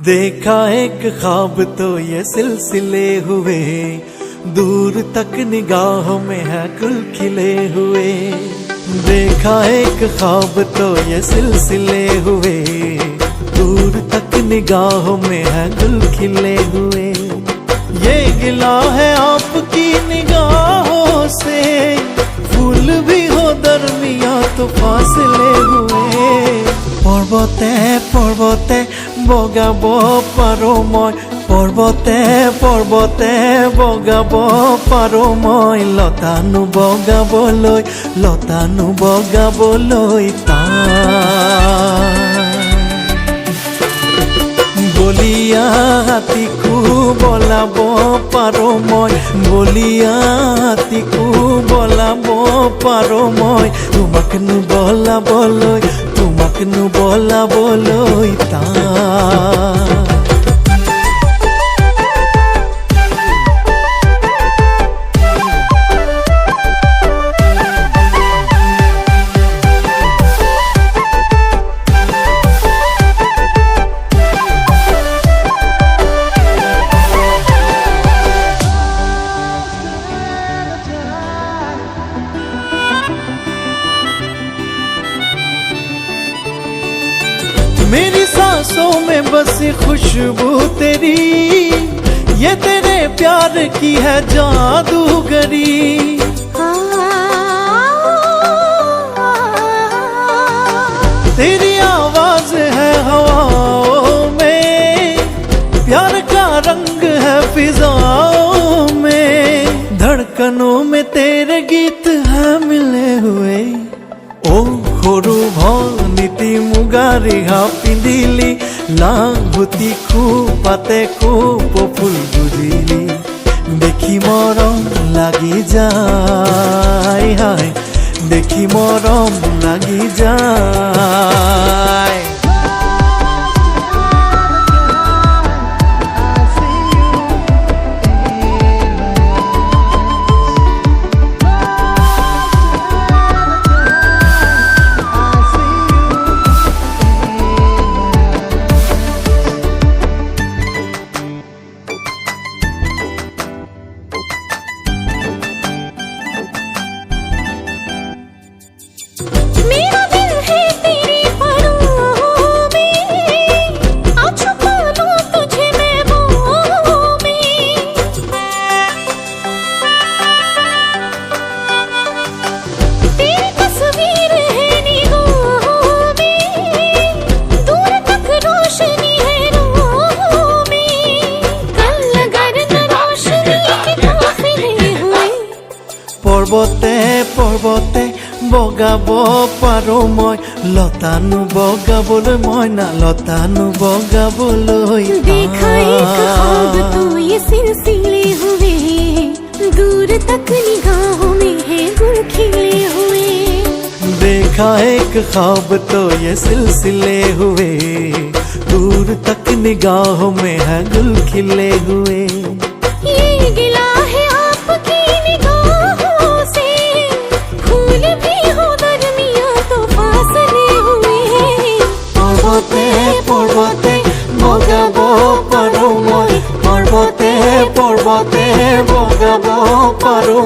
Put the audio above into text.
देखा एक ख्वाब तो ये सिलसिले हुए, दूर तक निगाहों में है गुल खिले हुए। देखा एक ख्वाब तो ये सिलसिले हुए, दूर तक निगाहों में है गुल खिले हुए। ये गिला है आपकी निगाहों से, फूल भी हो दरमिया तो फासले हुए। पर्वते पर्वते बगाब पारो मैं, पर्वते पर्वते बगाब पारो मैं, लतानु बगाबलै लतानु बगाबलै बलिया हाथीकू बलाब पारो मैं, बलिया हाथीकू बलाब पारो मैं, तुमाकनु बलाबलै तुमाकनु बलाबलै मेरी सांसों में बसी खुशबू तेरी, ये तेरे प्यार की है जादूगरी। तेरी आवाज है हवाओं में, प्यार का रंग है फिजाओं में, धड़कनों में तेरे गीत है मिले हुए। ओ खोरु भनिति मुगारी हा पिंधिली, लांगुती पाते खूब फुल बुझिली, देखी मरम लगी जाए हाय, देखी मरम लगी जाए। पर्वते पर्वते बगाब पारो मैं, लतानु बगाबलै मैं ना लतानु बगाबलै। देखा एक ख्वाब तो ये सिलसिले हुए, दूर तक निगाहों में है गुल खिले हुए। देखा एक ख्वाब तो ये सिलसिले हुए, दूर तक निगाहों में है गुल खिले हुए। ये गिला है आपकी निगाहों से, फूल भी हो दरमिया तो फासले हुए। पर्वते पर्वते बगाब पारो मैं, पर्वते पर्वते बगाब पारो